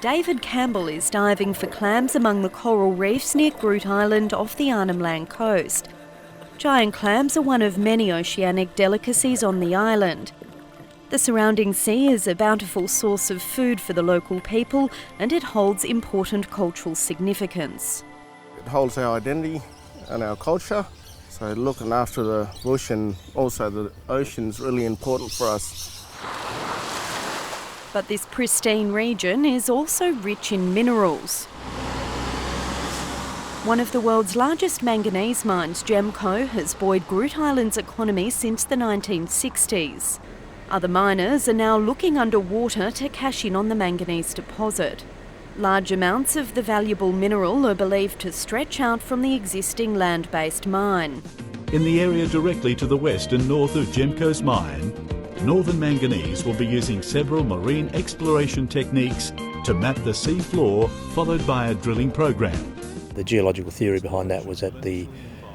David Campbell is diving for clams among the coral reefs near Groote Eylandt off the Arnhem coast. Giant clams are one of many oceanic delicacies on the island. The surrounding sea is a bountiful source of food for the local people, and it holds important cultural significance. It holds our identity and our culture, so looking after the bush and also the ocean is really important for us. But this pristine region is also rich in minerals. One of the world's largest manganese mines, GEMCO, has buoyed Groote Eylandt's economy since the 1960s. Other miners are now looking underwater to cash in on the manganese deposit. Large amounts of the valuable mineral are believed to stretch out from the existing land-based mine. In the area directly to the west and north of GEMCO's mine, Northern Manganese will be using several marine exploration techniques to map the sea floor, followed by a drilling program. The geological theory behind that was that the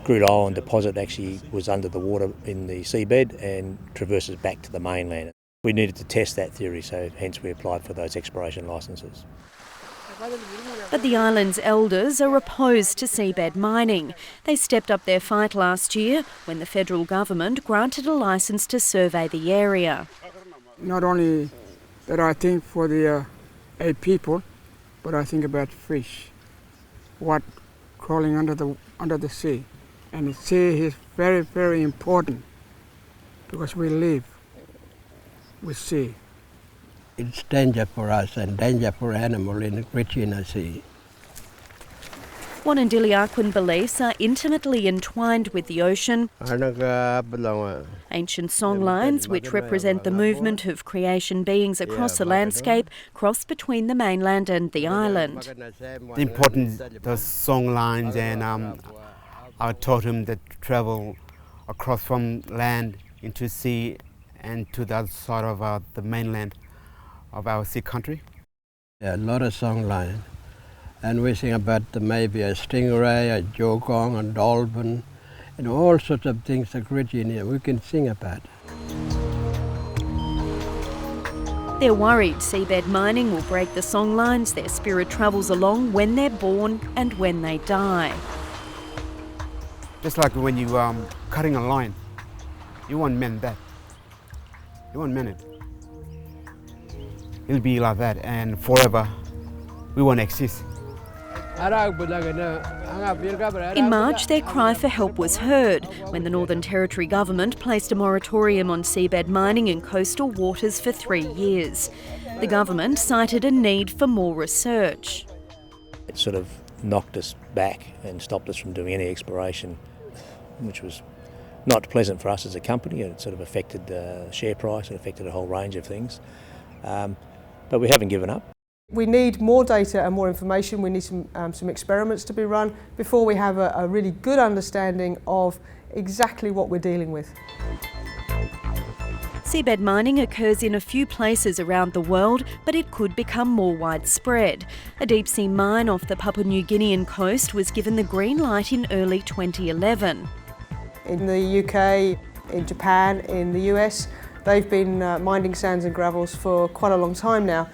Groote Eylandt deposit actually was under the water in the seabed and traverses back to the mainland. We needed to test that theory, so hence we applied for those exploration licences. But the island's elders are opposed to seabed mining. They stepped up their fight last year when the federal government granted a licence to survey the area. Not only that I think for the people, but I think about fish, what crawling under the sea. And the sea is very, very important because we live with sea. It's danger for us and danger for animals rich in the sea. Wanandiliaquan beliefs are intimately entwined with the ocean. Ancient songlines, which represent the movement of creation beings across a landscape, cross between the mainland and the island. The importance of those songlines, and I taught him that travel across from land into sea and to the other side of the mainland of our sea country. Yeah, a lot of songlines, and we sing about maybe a stingray, a jogong, a dolphin, and all sorts of things that rich in here we can sing about. They're worried seabed mining will break the songlines their spirit travels along when they're born and when they die. Just like when you cutting a line, you won't mend that. You won't mend it. It'll be like that, and forever we won't exist. In March, their cry for help was heard when the Northern Territory government placed a moratorium on seabed mining in coastal waters for 3 years. The government cited a need for more research. It sort of knocked us back and stopped us from doing any exploration, which was not pleasant for us as a company. It sort of affected the share price, it affected a whole range of things. But we haven't given up. We need more data and more information. We need some experiments to be run before we have a really good understanding of exactly what we're dealing with. Seabed mining occurs in a few places around the world, but it could become more widespread. A deep-sea mine off the Papua New Guinean coast was given the green light in early 2011. In the UK, in Japan, in the US, they've been mining sands and gravels for quite a long time now.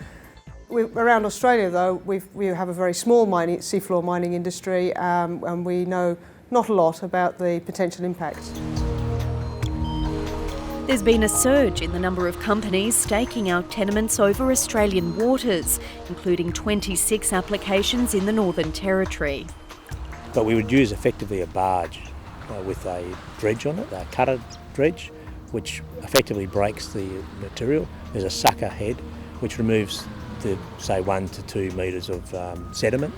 Around Australia, though, we have a very small seafloor mining industry, and we know not a lot about the potential impacts. There's been a surge in the number of companies staking out tenements over Australian waters, including 26 applications in the Northern Territory. But we would use effectively a barge with a dredge on it, a cutter dredge, which effectively breaks the material. There's a sucker head which removes the, say, 1 to 2 metres of sediment,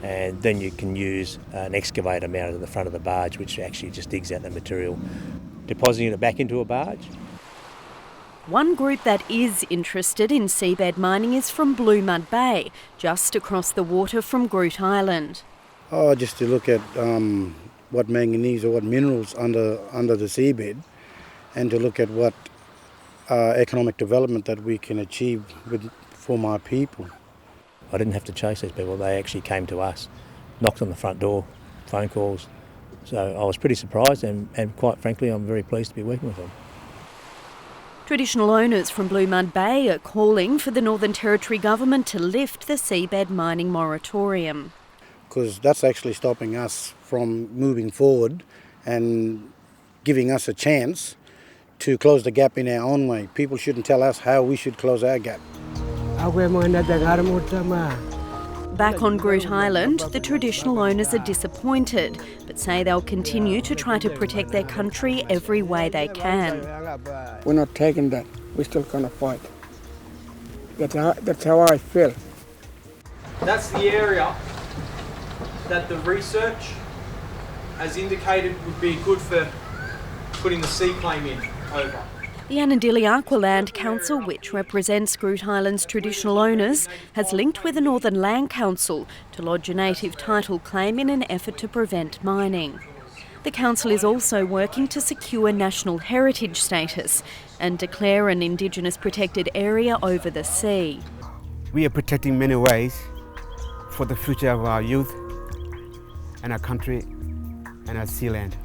and then you can use an excavator mounted at the front of the barge which actually just digs out the material, depositing it back into a barge. One group that is interested in seabed mining is from Blue Mud Bay, just across the water from Groote Eylandt. Oh, just to look at what manganese or what minerals under the seabed, and to look at what economic development that we can achieve for my people. I didn't have to chase these people, they actually came to us, knocked on the front door, phone calls. So I was pretty surprised and quite frankly I'm very pleased to be working with them. Traditional owners from Blue Mud Bay are calling for the Northern Territory government to lift the seabed mining moratorium. Because that's actually stopping us from moving forward and giving us a chance to close the gap in our own way. People shouldn't tell us how we should close our gap. Back on Groote Eylandt, the traditional owners are disappointed, but say they'll continue to try to protect their country every way they can. We're not taking that. We're still going to fight. That's how I feel. That's the area that the research has indicated would be good for putting the sea claim in over. The Baniyala Land Council, which represents Groote Eylandt's traditional owners, has linked with the Northern Land Council to lodge a native title claim in an effort to prevent mining. The council is also working to secure national heritage status and declare an Indigenous protected area over the sea. We are protecting many ways for the future of our youth and our country and our sea land.